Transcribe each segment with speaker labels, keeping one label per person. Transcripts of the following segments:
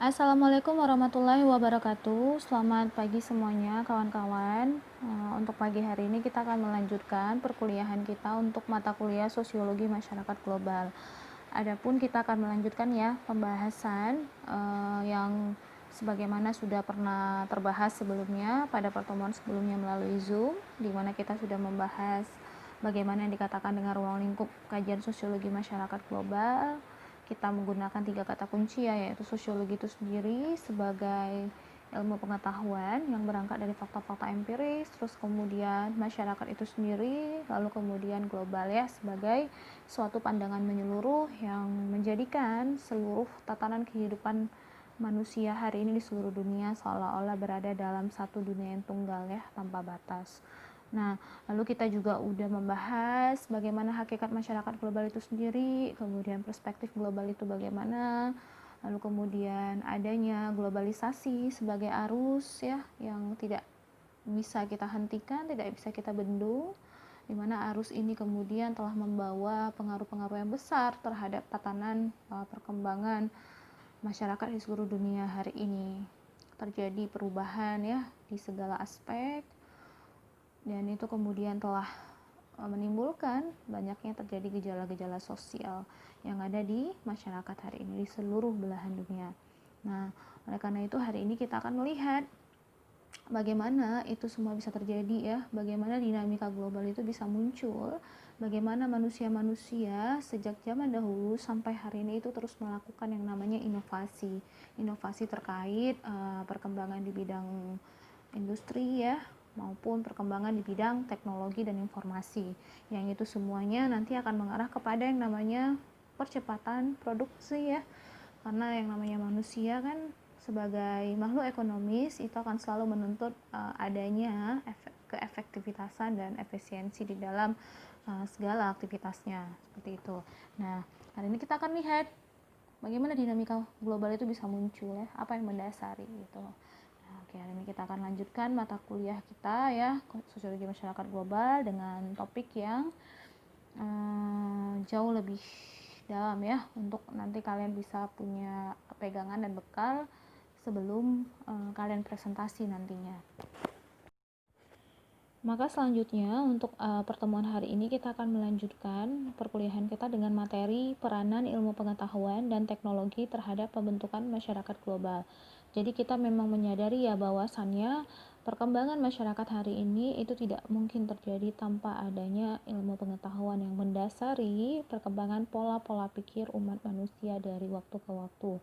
Speaker 1: Assalamualaikum warahmatullahi wabarakatuh. Selamat pagi semuanya kawan-kawan. Untuk pagi hari ini kita akan melanjutkan perkuliahan kita untuk mata kuliah Sosiologi Masyarakat Global. Adapun kita akan melanjutkan ya pembahasan yang sebagaimana sudah pernah terbahas sebelumnya pada pertemuan sebelumnya melalui Zoom, di mana kita sudah membahas bagaimana yang dikatakan dengan ruang lingkup kajian sosiologi masyarakat global. Kita menggunakan 3 kata kunci ya, yaitu sosiologi itu sendiri sebagai ilmu pengetahuan yang berangkat dari fakta-fakta empiris, terus kemudian masyarakat itu sendiri, lalu kemudian global ya sebagai suatu pandangan menyeluruh yang menjadikan seluruh tatanan kehidupan manusia hari ini di seluruh dunia seolah-olah berada dalam satu dunia yang tunggal ya, tanpa batas. Nah, lalu kita juga udah membahas bagaimana hakikat masyarakat global itu sendiri, kemudian perspektif global itu bagaimana, lalu kemudian adanya globalisasi sebagai arus ya yang tidak bisa kita hentikan, tidak bisa kita bendung, di mana arus ini kemudian telah membawa pengaruh-pengaruh yang besar terhadap tatanan perkembangan masyarakat di seluruh dunia hari ini. Terjadi perubahan ya di segala aspek, dan itu kemudian telah menimbulkan banyaknya terjadi gejala-gejala sosial yang ada di masyarakat hari ini di seluruh belahan dunia. Nah, oleh karena itu hari ini kita akan melihat bagaimana itu semua bisa terjadi ya, bagaimana dinamika global itu bisa muncul, bagaimana manusia-manusia sejak zaman dahulu sampai hari ini itu terus melakukan yang namanya inovasi terkait perkembangan di bidang industri ya, maupun perkembangan di bidang teknologi dan informasi, yang itu semuanya nanti akan mengarah kepada yang namanya percepatan produksi ya, karena yang namanya manusia kan sebagai makhluk ekonomis itu akan selalu menuntut adanya keefektivitasan dan efisiensi di dalam segala aktivitasnya, seperti itu. Nah, hari ini kita akan lihat bagaimana dinamika global itu bisa muncul ya, apa yang mendasari gitu. Oke, hari ini kita akan lanjutkan mata kuliah kita ya, Sosiologi Masyarakat Global dengan topik yang jauh lebih dalam ya, untuk nanti kalian bisa punya pegangan dan bekal sebelum kalian presentasi nantinya. Maka selanjutnya untuk pertemuan hari ini kita akan melanjutkan perkuliahan kita dengan materi peranan ilmu pengetahuan dan teknologi terhadap pembentukan masyarakat global. Jadi kita memang menyadari ya bahwasannya perkembangan masyarakat hari ini itu tidak mungkin terjadi tanpa adanya ilmu pengetahuan yang mendasari perkembangan pola-pola pikir umat manusia dari waktu ke waktu.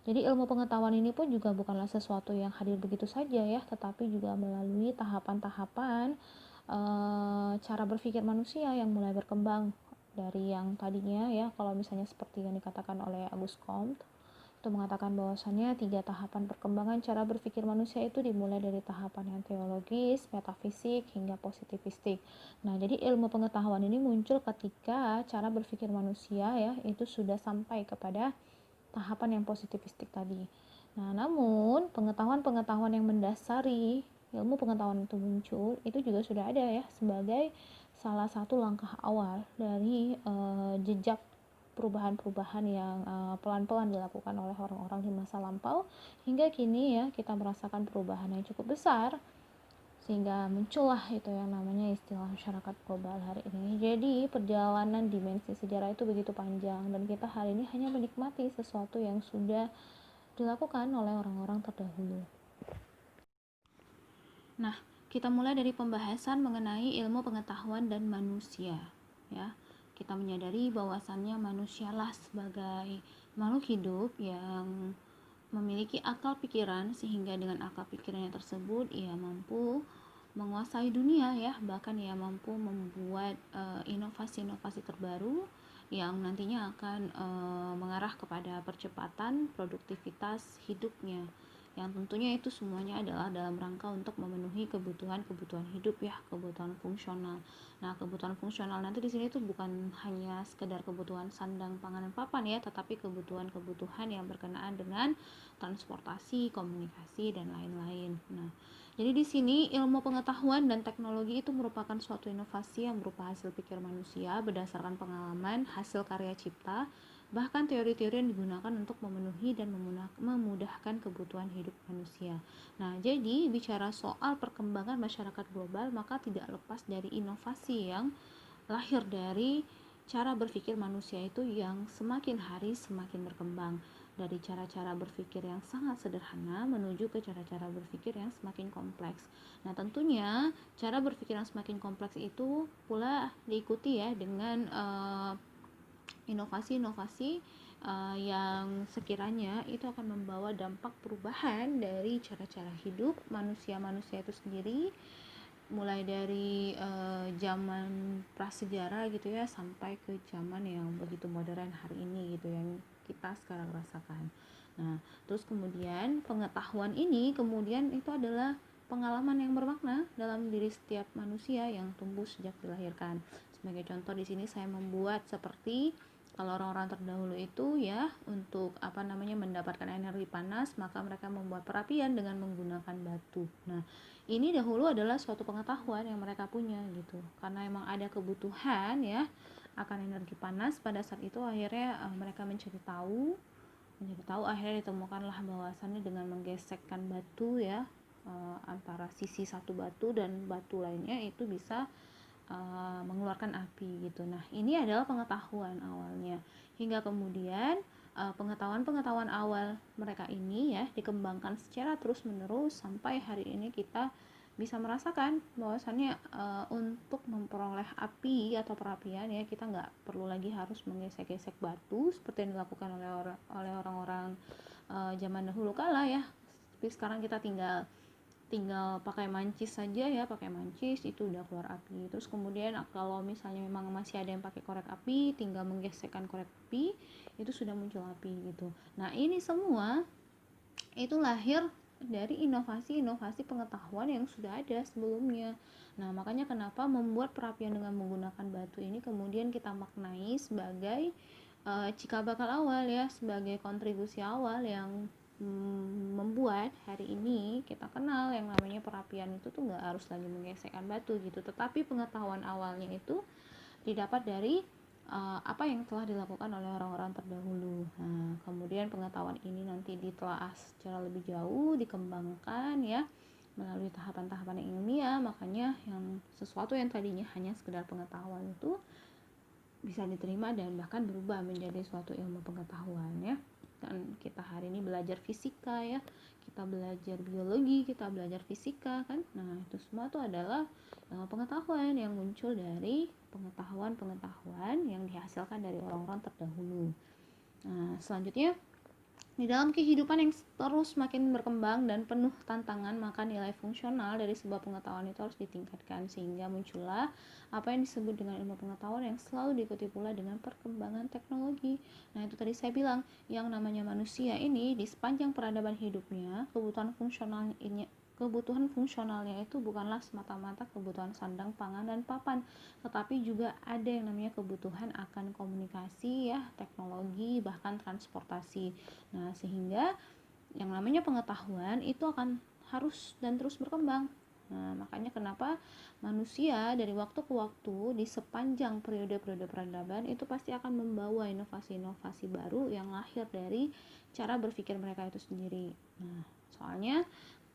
Speaker 1: Jadi ilmu pengetahuan ini pun juga bukanlah sesuatu yang hadir begitu saja ya, tetapi juga melalui tahapan-tahapan cara berpikir manusia yang mulai berkembang dari yang tadinya ya, kalau misalnya seperti yang dikatakan oleh Auguste Comte, itu mengatakan bahwasannya 3 tahapan perkembangan cara berpikir manusia itu dimulai dari tahapan yang teologis, metafisik, hingga positivistik. Nah, jadi ilmu pengetahuan ini muncul ketika cara berpikir manusia ya itu sudah sampai kepada tahapan yang positivistik tadi. Nah, namun pengetahuan-pengetahuan yang mendasari ilmu pengetahuan itu muncul, itu juga sudah ada ya sebagai salah satu langkah awal dari jejak perubahan-perubahan yang pelan-pelan dilakukan oleh orang-orang di masa lampau, hingga kini ya kita merasakan perubahan yang cukup besar sehingga muncullah itu yang namanya istilah masyarakat global hari ini. Jadi perjalanan dimensi sejarah itu begitu panjang, dan kita hari ini hanya menikmati sesuatu yang sudah dilakukan oleh orang-orang terdahulu. Nah, kita mulai dari pembahasan mengenai ilmu pengetahuan dan manusia ya. Kita menyadari bahwasannya manusialah sebagai makhluk hidup yang memiliki akal pikiran, sehingga dengan akal pikirannya tersebut ia mampu menguasai dunia ya, bahkan ia mampu membuat inovasi-inovasi terbaru yang nantinya akan mengarah kepada percepatan produktivitas hidupnya, yang tentunya itu semuanya adalah dalam rangka untuk memenuhi kebutuhan-kebutuhan hidup ya, kebutuhan fungsional. Nah, kebutuhan fungsional nanti di sini tuh bukan hanya sekedar kebutuhan sandang, pangan, dan papan ya, tetapi kebutuhan-kebutuhan yang berkenaan dengan transportasi, komunikasi, dan lain-lain. Nah, jadi di sini ilmu pengetahuan dan teknologi itu merupakan suatu inovasi yang berupa hasil pikir manusia berdasarkan pengalaman, hasil karya cipta, bahkan teori-teori yang digunakan untuk memenuhi memenuhi dan memudahkan kebutuhan hidup manusia. Nah, jadi bicara soal perkembangan masyarakat global, maka tidak lepas dari inovasi yang lahir dari cara berpikir manusia itu yang semakin hari semakin berkembang, dari cara-cara berpikir yang sangat sederhana menuju ke cara-cara berpikir yang semakin kompleks. Nah, tentunya cara berpikir yang semakin kompleks itu pula diikuti ya dengan inovasi-inovasi yang sekiranya itu akan membawa dampak perubahan dari cara-cara hidup manusia-manusia itu sendiri, mulai dari zaman prasejarah gitu ya sampai ke zaman yang begitu modern hari ini gitu yang kita sekarang rasakan. Nah, terus kemudian pengetahuan ini kemudian itu adalah pengalaman yang bermakna dalam diri setiap manusia yang tumbuh sejak dilahirkan. Sebagai contoh di sini saya membuat seperti kalau orang-orang terdahulu itu ya untuk mendapatkan energi panas, maka mereka membuat perapian dengan menggunakan batu. Nah, ini dahulu adalah suatu pengetahuan yang mereka punya gitu. Karena emang ada kebutuhan ya akan energi panas pada saat itu, akhirnya mereka mencari tahu akhirnya ditemukanlah bahwasannya dengan menggesekkan batu ya antara sisi satu batu dan batu lainnya itu bisa mengeluarkan api gitu. Nah, ini adalah pengetahuan awalnya. Hingga kemudian pengetahuan-pengetahuan awal mereka ini ya dikembangkan secara terus-menerus sampai hari ini kita bisa merasakan bahwasannya untuk memperoleh api atau perapian ya kita nggak perlu lagi harus menggesek-gesek batu seperti yang dilakukan oleh orang-orang zaman dahulu kala ya. Tapi sekarang kita tinggal pakai mancis saja ya, pakai mancis itu udah keluar api. Terus kemudian kalau misalnya memang masih ada yang pakai korek api, tinggal menggesekkan korek api itu sudah muncul api gitu. Nah, ini semua itu lahir dari inovasi-inovasi pengetahuan yang sudah ada sebelumnya. Nah, makanya kenapa membuat perapian dengan menggunakan batu ini kemudian kita maknai sebagai cikal bakal awal ya, sebagai kontribusi awal yang membuat hari ini kita kenal yang namanya perapian itu tuh nggak harus lagi menggesekkan batu gitu, tetapi pengetahuan awalnya itu didapat dari apa yang telah dilakukan oleh orang-orang terdahulu. Nah, kemudian pengetahuan ini nanti ditelaah secara lebih jauh, dikembangkan ya melalui tahapan-tahapan yang ilmiah, makanya yang sesuatu yang tadinya hanya sekedar pengetahuan itu bisa diterima dan bahkan berubah menjadi suatu ilmu pengetahuan ya. Dan kita hari ini belajar fisika ya, kita belajar biologi, kita belajar fisika kan. Nah, itu semua itu adalah pengetahuan yang muncul dari pengetahuan-pengetahuan yang dihasilkan dari orang-orang terdahulu. Nah, selanjutnya di dalam kehidupan yang terus makin berkembang dan penuh tantangan, maka nilai fungsional dari sebuah pengetahuan itu harus ditingkatkan sehingga muncullah apa yang disebut dengan ilmu pengetahuan yang selalu diikuti pula dengan perkembangan teknologi. Nah, itu tadi saya bilang, yang namanya manusia ini di sepanjang peradaban hidupnya, kebutuhan fungsionalnya itu bukanlah semata-mata kebutuhan sandang, pangan, dan papan, tetapi juga ada yang namanya kebutuhan akan komunikasi ya, teknologi, bahkan transportasi. Nah, sehingga yang namanya pengetahuan itu akan harus dan terus berkembang. Nah, makanya kenapa manusia dari waktu ke waktu di sepanjang periode-periode peradaban itu pasti akan membawa inovasi-inovasi baru yang lahir dari cara berpikir mereka itu sendiri. Nah, soalnya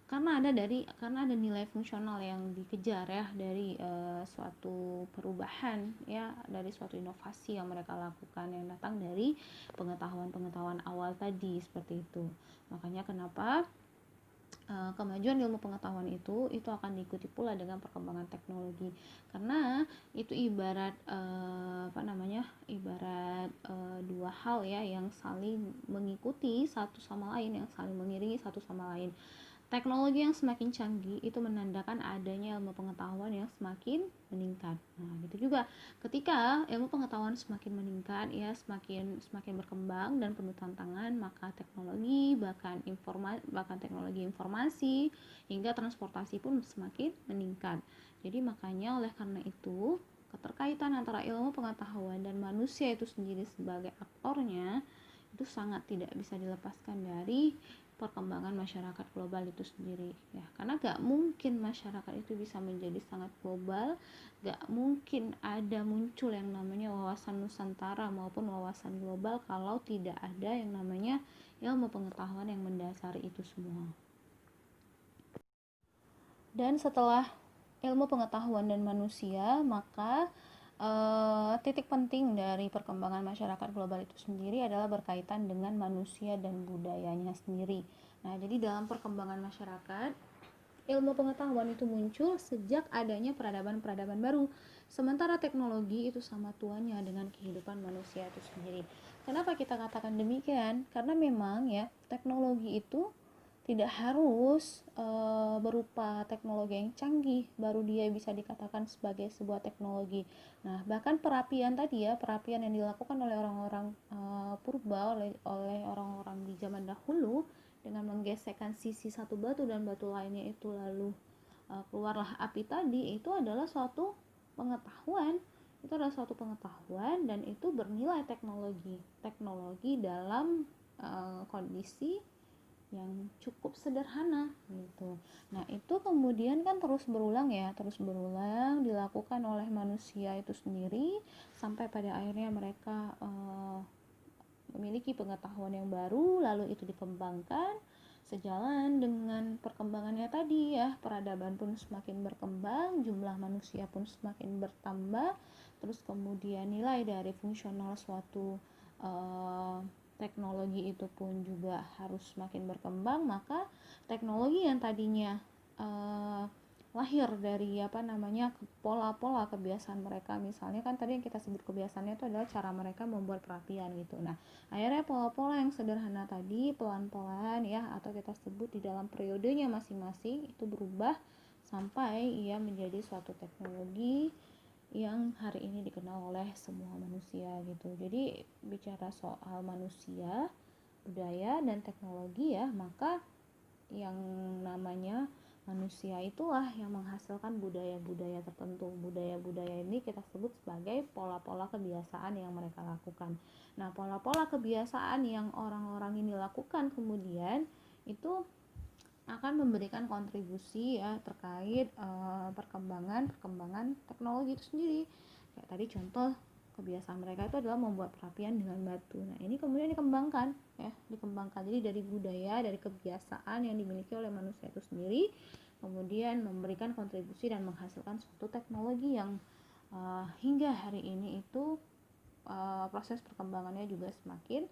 Speaker 1: karena ada nilai fungsional yang dikejar ya dari suatu perubahan ya, dari suatu inovasi yang mereka lakukan yang datang dari pengetahuan-pengetahuan awal tadi seperti itu. Makanya kenapa kemajuan ilmu pengetahuan itu akan diikuti pula dengan perkembangan teknologi, karena itu ibarat dua hal ya yang saling mengikuti satu sama lain, yang saling mengiringi satu sama lain. Teknologi yang semakin canggih itu menandakan adanya ilmu pengetahuan yang semakin meningkat. Nah, gitu juga ketika ilmu pengetahuan semakin meningkat ya, semakin berkembang dan penuh tantangan, maka teknologi bahkan teknologi informasi hingga transportasi pun semakin meningkat. Jadi makanya oleh karena itu keterkaitan antara ilmu pengetahuan dan manusia itu sendiri sebagai aktornya itu sangat tidak bisa dilepaskan dari perkembangan masyarakat global itu sendiri ya, karena gak mungkin masyarakat itu bisa menjadi sangat global, gak mungkin ada muncul yang namanya wawasan Nusantara maupun wawasan global kalau tidak ada yang namanya ilmu pengetahuan yang mendasari itu semua. Dan setelah ilmu pengetahuan dan manusia, maka titik penting dari perkembangan masyarakat global itu sendiri adalah berkaitan dengan manusia dan budayanya sendiri. Nah, jadi dalam perkembangan masyarakat, ilmu pengetahuan itu muncul sejak adanya peradaban-peradaban baru. Sementara teknologi itu sama tuannya dengan kehidupan manusia itu sendiri. Kenapa kita katakan demikian? Karena memang ya, teknologi itu tidak harus berupa teknologi yang canggih baru dia bisa dikatakan sebagai sebuah teknologi. Nah, bahkan perapian tadi ya, perapian yang dilakukan oleh orang-orang purba, oleh orang-orang di zaman dahulu dengan menggesekkan sisi satu batu dan batu lainnya itu lalu keluarlah api tadi, itu adalah suatu pengetahuan. Itu adalah suatu pengetahuan dan itu bernilai teknologi dalam kondisi yang cukup sederhana gitu. Nah, itu kemudian kan terus berulang dilakukan oleh manusia itu sendiri sampai pada akhirnya mereka memiliki pengetahuan yang baru, lalu itu dikembangkan sejalan dengan perkembangannya tadi ya, peradaban pun semakin berkembang, jumlah manusia pun semakin bertambah, terus kemudian nilai dari fungsional suatu teknologi itu pun juga harus semakin berkembang, maka teknologi yang tadinya lahir dari pola-pola kebiasaan mereka, misalnya kan tadi yang kita sebut kebiasaannya itu adalah cara mereka membuat perapian gitu. Nah, akhirnya pola-pola yang sederhana tadi pelan-pelan ya, atau kita sebut di dalam periodenya masing-masing itu berubah sampai ia menjadi suatu teknologi yang hari ini dikenal oleh semua manusia gitu. Jadi bicara soal manusia, budaya dan teknologi ya, maka yang namanya manusia itulah yang menghasilkan budaya-budaya tertentu. Budaya-budaya ini kita sebut sebagai pola-pola kebiasaan yang mereka lakukan. Nah, pola-pola kebiasaan yang orang-orang ini lakukan kemudian itu akan memberikan kontribusi ya terkait perkembangan teknologi itu sendiri. Kayak tadi contoh kebiasaan mereka itu adalah membuat perapian dengan batu. Nah, ini kemudian dikembangkan. Jadi dari budaya, dari kebiasaan yang dimiliki oleh manusia itu sendiri, kemudian memberikan kontribusi dan menghasilkan suatu teknologi yang hingga hari ini itu proses perkembangannya juga semakin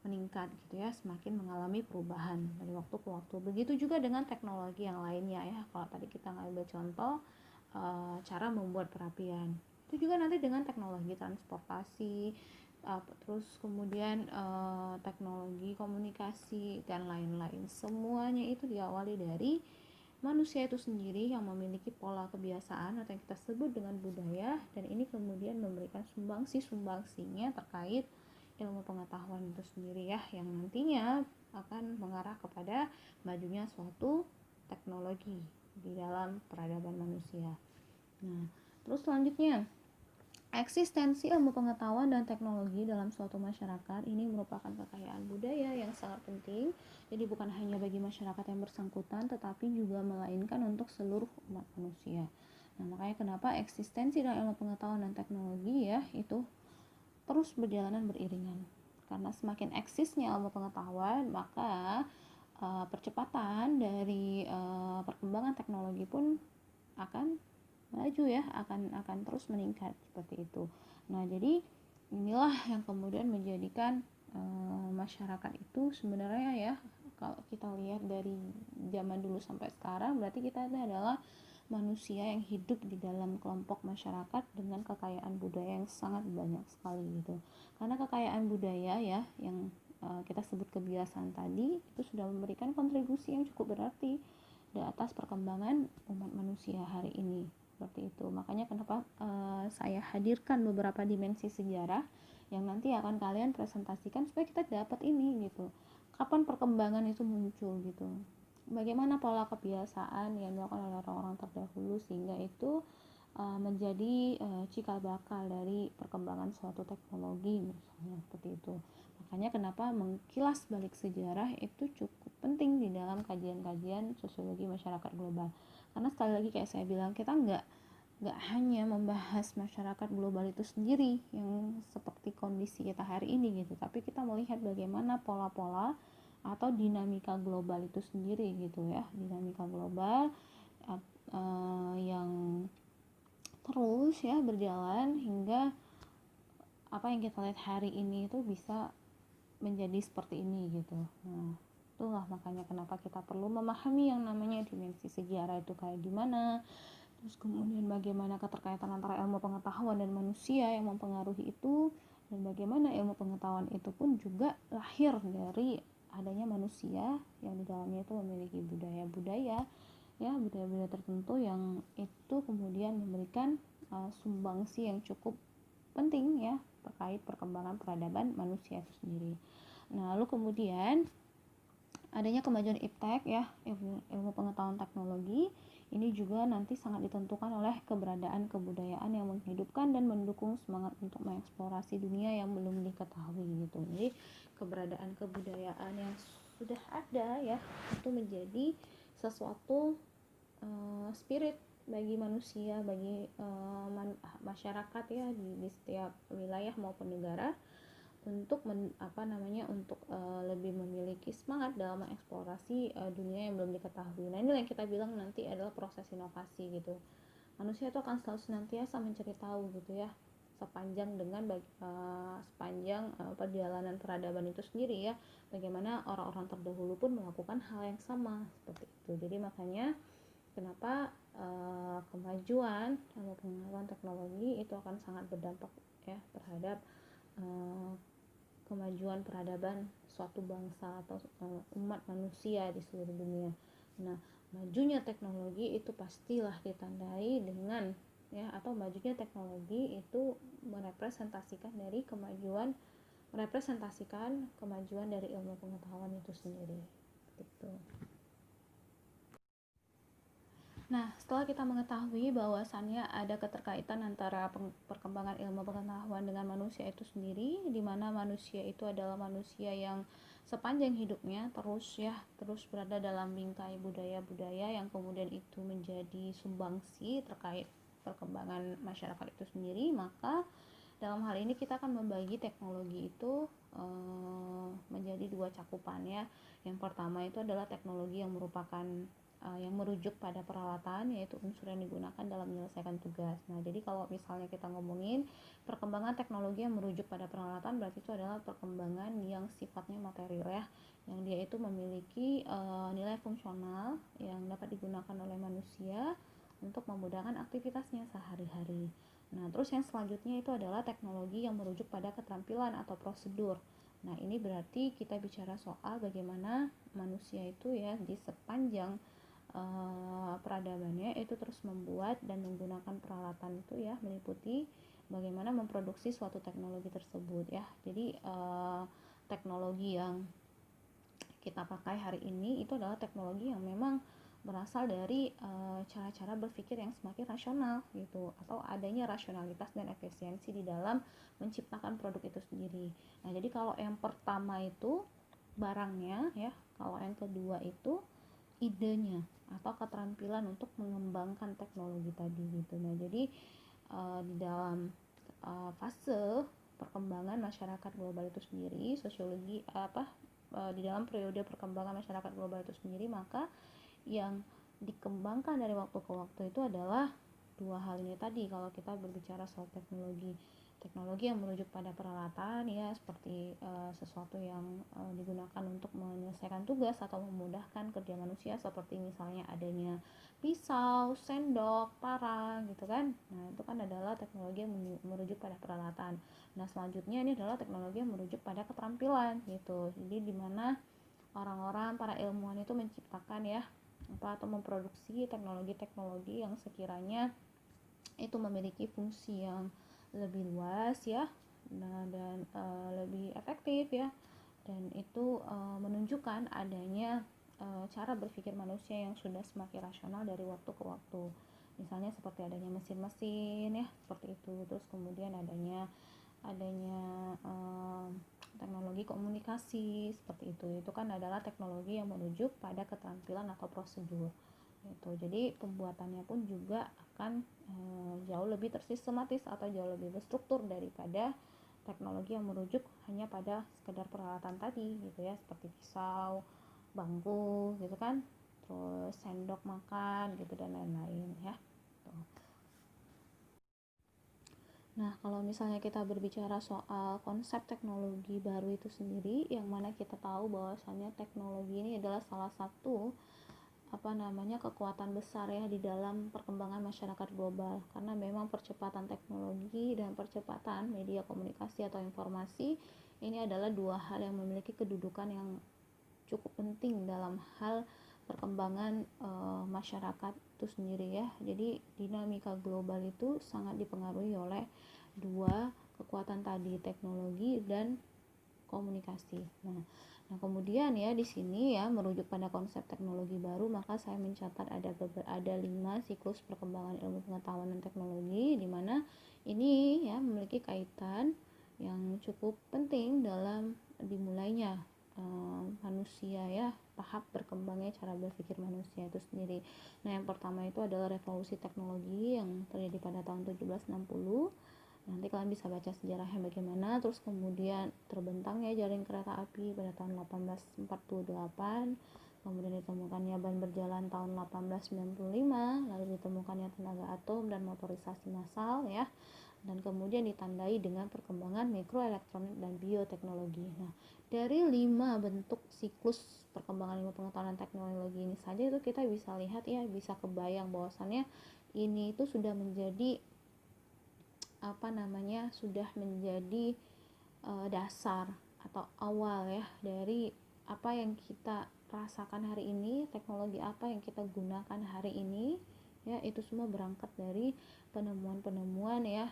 Speaker 1: meningkat gitu ya, semakin mengalami perubahan dari waktu ke waktu. Begitu juga dengan teknologi yang lainnya ya. Kalau tadi kita ngambil contoh cara membuat perapian, itu juga nanti dengan teknologi transportasi, terus kemudian teknologi komunikasi dan lain-lain. Semuanya itu diawali dari manusia itu sendiri yang memiliki pola kebiasaan atau yang kita sebut dengan budaya, dan ini kemudian memberikan sumbangsinya terkait ilmu pengetahuan itu sendiri ya, yang nantinya akan mengarah kepada majunya suatu teknologi di dalam peradaban manusia. Nah, terus selanjutnya, eksistensi ilmu pengetahuan dan teknologi dalam suatu masyarakat ini merupakan kekayaan budaya yang sangat penting. Jadi bukan hanya bagi masyarakat yang bersangkutan, tetapi juga melainkan untuk seluruh umat manusia. Nah, makanya kenapa eksistensi dalam ilmu pengetahuan dan teknologi ya itu terus berjalanan beriringan. Karena semakin eksisnya ilmu pengetahuan, maka percepatan dari perkembangan teknologi pun akan maju ya, akan terus meningkat seperti itu. Nah, jadi inilah yang kemudian menjadikan masyarakat itu sebenarnya ya, kalau kita lihat dari zaman dulu sampai sekarang, berarti kita itu adalah manusia yang hidup di dalam kelompok masyarakat dengan kekayaan budaya yang sangat banyak sekali gitu. Karena kekayaan budaya ya yang kita sebut kebiasaan tadi itu sudah memberikan kontribusi yang cukup berarti di atas perkembangan umat manusia hari ini. Seperti itu. Makanya kenapa saya hadirkan beberapa dimensi sejarah yang nanti akan kalian presentasikan supaya kita dapat ini gitu. Kapan perkembangan itu muncul gitu. Bagaimana pola kebiasaan yang dilakukan oleh orang-orang terdahulu sehingga itu menjadi cikal bakal dari perkembangan suatu teknologi misalnya seperti itu. Makanya kenapa mengkilas balik sejarah itu cukup penting di dalam kajian-kajian sosiologi masyarakat global. Karena sekali lagi kayak saya bilang, kita nggak gak hanya membahas masyarakat global itu sendiri yang seperti kondisi kita hari ini gitu, tapi kita melihat bagaimana pola-pola atau dinamika global itu sendiri gitu ya, dinamika global yang terus ya berjalan hingga apa yang kita lihat hari ini itu bisa menjadi seperti ini gitu. Nah, itulah makanya kenapa kita perlu memahami yang namanya dimensi sejarah itu kayak gimana, terus kemudian bagaimana keterkaitan antara ilmu pengetahuan dan manusia yang mempengaruhi itu, dan bagaimana ilmu pengetahuan itu pun juga lahir dari adanya manusia yang di dalamnya itu memiliki budaya-budaya ya, budaya-budaya tertentu yang itu kemudian memberikan sumbangsi yang cukup penting ya terkait perkembangan peradaban manusia itu sendiri. Nah, lalu kemudian adanya kemajuan iptek ya, ilmu pengetahuan teknologi ini juga nanti sangat ditentukan oleh keberadaan kebudayaan yang menghidupkan dan mendukung semangat untuk mengeksplorasi dunia yang belum diketahui gitu. Jadi keberadaan kebudayaan yang sudah ada ya itu menjadi sesuatu spirit bagi manusia, bagi masyarakat ya di setiap wilayah maupun negara untuk untuk lebih memiliki semangat dalam mengeksplorasi dunia yang belum diketahui. Nah, ini yang kita bilang nanti adalah proses inovasi gitu. Manusia itu akan selalu senantiasa mencari tahu gitu ya, sepanjang perjalanan peradaban itu sendiri ya, bagaimana orang-orang terdahulu pun melakukan hal yang sama seperti itu. Jadi makanya kenapa kemajuan ilmu pengetahuan teknologi itu akan sangat berdampak ya terhadap kemajuan peradaban suatu bangsa atau umat manusia di seluruh dunia. Nah, majunya teknologi itu pastilah ditandai dengan ya, atau majunya teknologi itu merepresentasikan kemajuan dari ilmu pengetahuan itu sendiri gitu. Nah, setelah kita mengetahui bahwasannya ada keterkaitan antara perkembangan ilmu pengetahuan dengan manusia itu sendiri, di mana manusia itu adalah manusia yang sepanjang hidupnya terus berada dalam bingkai budaya-budaya yang kemudian itu menjadi sumbangsi terkait perkembangan masyarakat itu sendiri, maka dalam hal ini kita akan membagi teknologi itu menjadi dua cakupan ya. Yang pertama itu adalah teknologi yang merupakan yang merujuk pada peralatan, yaitu unsur yang digunakan dalam menyelesaikan tugas. Nah, jadi kalau misalnya kita ngomongin perkembangan teknologi yang merujuk pada peralatan, berarti itu adalah perkembangan yang sifatnya material ya, yang dia itu memiliki nilai fungsional yang dapat digunakan oleh manusia untuk memudahkan aktivitasnya sehari-hari. Nah, terus yang selanjutnya itu adalah teknologi yang merujuk pada keterampilan atau prosedur. Nah, ini berarti kita bicara soal bagaimana manusia itu ya di sepanjang peradabannya itu terus membuat dan menggunakan peralatan itu ya, meliputi bagaimana memproduksi suatu teknologi tersebut ya. Jadi teknologi yang kita pakai hari ini itu adalah teknologi yang memang berasal dari cara-cara berpikir yang semakin rasional gitu, atau adanya rasionalitas dan efisiensi di dalam menciptakan produk itu sendiri. Nah, jadi kalau yang pertama itu barangnya ya, kalau yang kedua itu idenya atau keterampilan untuk mengembangkan teknologi tadi gitu. Nah, jadi di dalam fase perkembangan masyarakat global itu sendiri, sosiologi di dalam periode perkembangan masyarakat global itu sendiri, maka yang dikembangkan dari waktu ke waktu itu adalah dua hal ini tadi. Kalau kita berbicara soal teknologi yang merujuk pada peralatan ya, seperti sesuatu yang digunakan untuk menyelesaikan tugas atau memudahkan kerja manusia, seperti misalnya adanya pisau, sendok, parang gitu kan. Nah, itu kan adalah teknologi yang merujuk pada peralatan. Nah, selanjutnya ini adalah teknologi yang merujuk pada keterampilan gitu. Jadi dimana orang-orang para ilmuwan itu menciptakan ya atau memproduksi teknologi-teknologi yang sekiranya itu memiliki fungsi yang lebih luas ya, dan lebih efektif ya, dan itu menunjukkan adanya cara berpikir manusia yang sudah semakin rasional dari waktu ke waktu. Misalnya seperti adanya mesin-mesin ya, seperti itu. Terus kemudian adanya teknologi komunikasi seperti itu kan adalah teknologi yang merujuk pada keterampilan atau prosedur. gitu. Jadi pembuatannya pun juga akan jauh lebih tersistematis atau jauh lebih berstruktur daripada teknologi yang merujuk hanya pada sekedar peralatan tadi gitu ya, seperti pisau, bangku gitu kan, terus sendok makan gitu dan lain-lain ya. Tuh. Nah, kalau misalnya kita berbicara soal konsep teknologi baru itu sendiri, yang mana kita tahu bahwasannya teknologi ini adalah salah satu kekuatan besar ya di dalam perkembangan masyarakat global, karena memang percepatan teknologi dan percepatan media komunikasi atau informasi ini adalah dua hal yang memiliki kedudukan yang cukup penting dalam hal perkembangan masyarakat itu sendiri ya. Jadi dinamika global itu sangat dipengaruhi oleh dua kekuatan tadi, teknologi dan komunikasi. Nah, kemudian ya di sini ya merujuk pada konsep teknologi baru, maka saya mencatat ada 5 siklus perkembangan ilmu pengetahuan dan teknologi, di mana ini ya memiliki kaitan yang cukup penting dalam dimulainya manusia ya, tahap berkembangnya cara berpikir manusia itu sendiri. Nah, yang pertama itu adalah revolusi teknologi yang terjadi pada tahun 1760. Nanti kalian bisa baca sejarahnya bagaimana. Terus kemudian terbentangnya jaring kereta api pada tahun 1848, kemudian ditemukannya ban berjalan tahun 1895, lalu ditemukannya tenaga atom dan motorisasi massal ya, dan kemudian ditandai dengan perkembangan mikroelektronik dan bioteknologi. Nah, dari 5 bentuk siklus perkembangan ilmu pengetahuan dan teknologi ini saja itu kita bisa lihat ya, bisa kebayang bahwasannya ini itu sudah menjadi sudah menjadi dasar atau awal ya dari apa yang kita rasakan hari ini, teknologi apa yang kita gunakan hari ini ya, itu semua berangkat dari penemuan-penemuan ya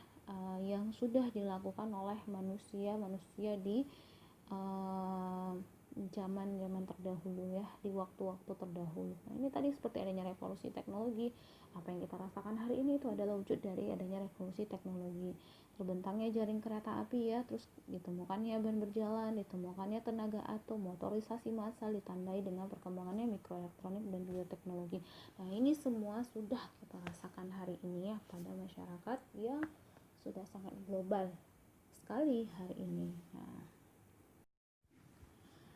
Speaker 1: yang sudah dilakukan oleh manusia di zaman-zaman terdahulu ya, di waktu-waktu terdahulu. Nah, ini tadi seperti adanya revolusi teknologi, apa yang kita rasakan hari ini itu adalah wujud dari adanya revolusi teknologi. Terbentangnya jaring kereta api ya, terus ditemukannya ban berjalan, ditemukannya tenaga atom, motorisasi massal, ditandai dengan perkembangannya mikroelektronik dan bioteknologi. Nah, ini semua sudah kita rasakan hari ini ya pada masyarakat yang sudah sangat global sekali hari ini.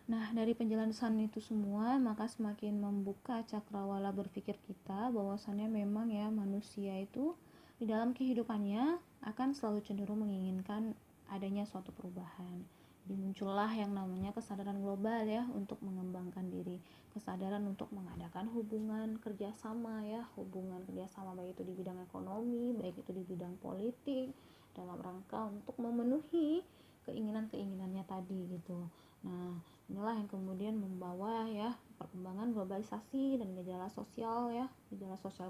Speaker 1: Nah, dari penjelasan itu semua, maka semakin membuka cakrawala berpikir kita bahwasannya memang ya manusia itu di dalam kehidupannya akan selalu cenderung menginginkan adanya suatu perubahan. Muncullah yang namanya kesadaran global ya untuk mengembangkan diri, kesadaran untuk mengadakan hubungan kerjasama ya, hubungan kerjasama baik itu di bidang ekonomi, baik itu di bidang politik, dalam rangka untuk memenuhi keinginan-keinginannya tadi gitu. Nah, inilah yang kemudian membawa ya perkembangan globalisasi dan gejala sosial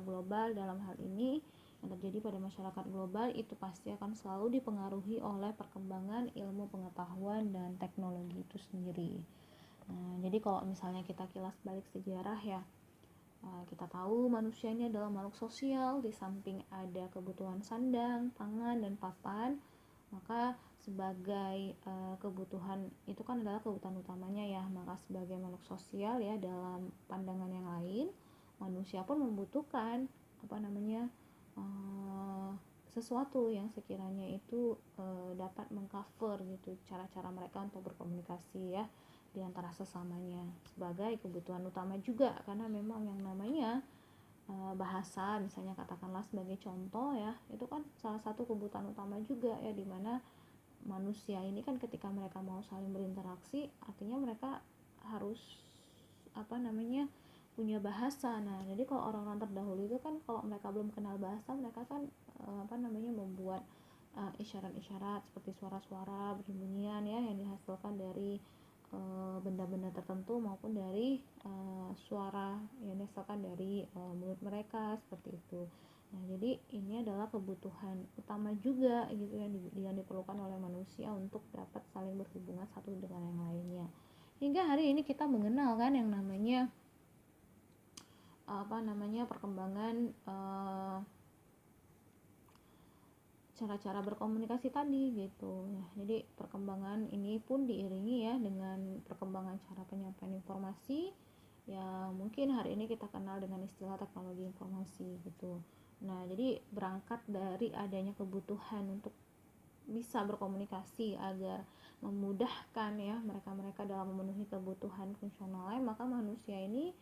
Speaker 1: global dalam hal ini yang terjadi pada masyarakat global itu pasti akan selalu dipengaruhi oleh perkembangan ilmu pengetahuan dan teknologi itu sendiri. Nah, jadi kalau misalnya kita kilas balik sejarah ya, kita tahu manusia ini adalah makhluk sosial, di samping ada kebutuhan sandang, pangan, dan papan, maka sebagai kebutuhan itu kan adalah kebutuhan utamanya ya, maka sebagai makhluk sosial ya dalam pandangan yang lain, manusia pun membutuhkan sesuatu yang sekiranya itu dapat mengcover gitu cara-cara mereka untuk berkomunikasi ya di antara sesamanya sebagai kebutuhan utama juga, karena memang yang namanya bahasa misalnya katakanlah sebagai contoh ya, itu kan salah satu kebutuhan utama juga ya, dimana manusia ini kan ketika mereka mau saling berinteraksi artinya mereka harus punya bahasa. Nah, jadi kalau orang-orang terdahulu itu kan kalau mereka belum kenal bahasa, mereka kan membuat isyarat-isyarat seperti suara-suara berbunyian ya yang dihasilkan dari benda-benda tertentu maupun dari suara yang dihasilkan dari mulut mereka seperti itu. Nah, jadi ini adalah kebutuhan utama juga gitu yang diperlukan oleh manusia untuk dapat saling berhubungan satu dengan yang lainnya. Hingga hari ini kita mengenal kan yang namanya perkembangan cara-cara berkomunikasi tadi gitu. Nah, jadi perkembangan ini pun diiringi ya dengan perkembangan cara penyampaian informasi yang mungkin hari ini kita kenal dengan istilah teknologi informasi gitu. Nah, jadi berangkat dari adanya kebutuhan untuk bisa berkomunikasi agar memudahkan ya mereka-mereka dalam memenuhi kebutuhan fungsionalnya, maka manusia ini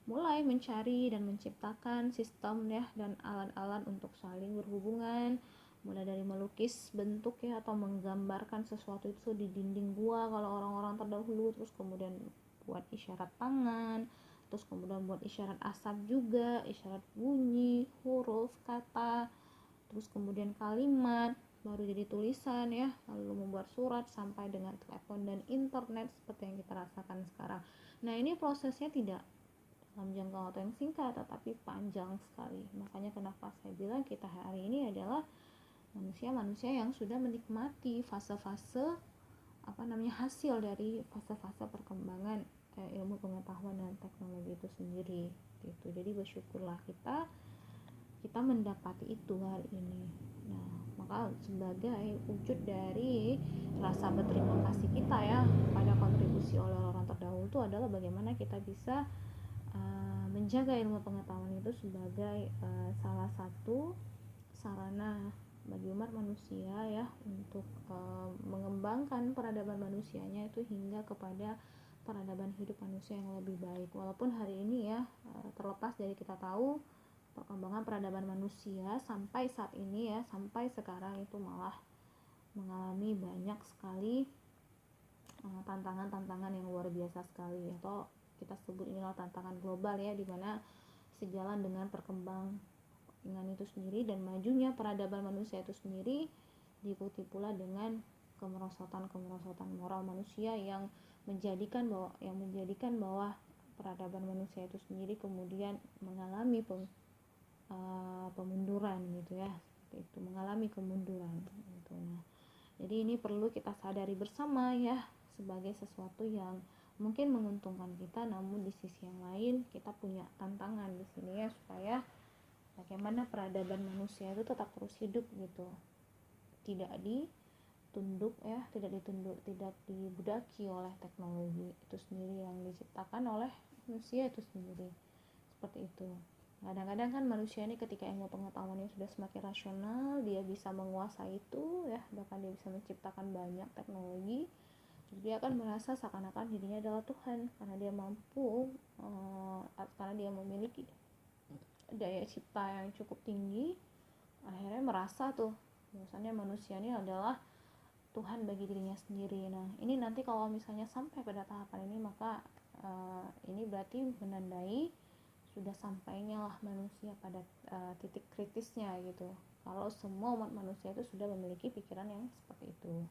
Speaker 1: mulai mencari dan menciptakan sistem ya dan alat-alat untuk saling berhubungan, mulai dari melukis bentuk ya atau menggambarkan sesuatu itu di dinding gua kalau orang-orang terdahulu, terus kemudian buat isyarat tangan, terus kemudian buat isyarat asap juga, isyarat bunyi, huruf, kata, terus kemudian kalimat, baru jadi tulisan ya, lalu membuat surat sampai dengan telepon dan internet seperti yang kita rasakan sekarang. Nah, ini prosesnya tidak dalam jangka waktu yang singkat tetapi panjang sekali. Makanya kenapa saya bilang kita hari ini adalah manusia-manusia yang sudah menikmati fase-fase hasil dari fase-fase perkembangan ilmu pengetahuan dan teknologi itu sendiri gitu. Jadi bersyukurlah kita mendapati itu hari ini. Nah, maka sebagai wujud dari rasa berterima kasih kita ya pada kontribusi oleh orang terdahulu itu adalah bagaimana kita bisa menjaga ilmu pengetahuan itu sebagai salah satu sarana bagi umat manusia ya untuk mengembangkan peradaban manusianya itu hingga kepada peradaban hidup manusia yang lebih baik. Walaupun hari ini ya terlepas dari kita tahu perkembangan peradaban manusia sampai saat ini ya, sampai sekarang itu malah mengalami banyak sekali tantangan-tantangan yang luar biasa sekali, atau kita sebut inilah tantangan global ya, dimana sejalan dengan perkembangan itu sendiri dan majunya peradaban manusia itu sendiri diikuti pula dengan kemerosotan moral manusia yang menjadikan bahwa peradaban manusia itu sendiri kemudian mengalami pemunduran gitu ya, seperti itu, mengalami kemunduran gitu. Nah, jadi ini perlu kita sadari bersama ya sebagai sesuatu yang mungkin menguntungkan kita, namun di sisi yang lain kita punya tantangan di sini ya, supaya bagaimana peradaban manusia itu tetap terus hidup gitu, tidak dibudaki oleh teknologi itu sendiri yang diciptakan oleh manusia itu sendiri, seperti itu. Kadang-kadang kan manusia ini ketika ilmu pengetahuannya sudah semakin rasional, dia bisa menguasai itu ya, bahkan dia bisa menciptakan banyak teknologi, jadi dia akan merasa seakan-akan dirinya adalah Tuhan karena dia mampu karena dia memiliki daya cipta yang cukup tinggi. Akhirnya merasa tuh bahwasanya manusia ini adalah Tuhan bagi dirinya sendiri. Nah, ini nanti kalau misalnya sampai pada tahapan ini, maka ini berarti menandai sudah sampainya lah manusia pada titik kritisnya gitu, kalau semua umat manusia itu sudah memiliki pikiran yang seperti itu.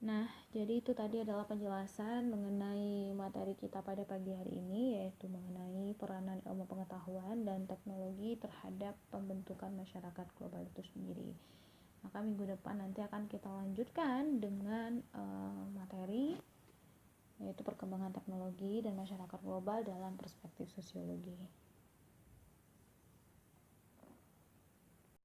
Speaker 1: Nah, jadi itu tadi adalah penjelasan mengenai materi kita pada pagi hari ini, yaitu mengenai peranan ilmu pengetahuan dan teknologi terhadap pembentukan masyarakat global itu sendiri. Maka minggu depan nanti akan kita lanjutkan dengan materi, yaitu perkembangan teknologi dan masyarakat global dalam perspektif sosiologi.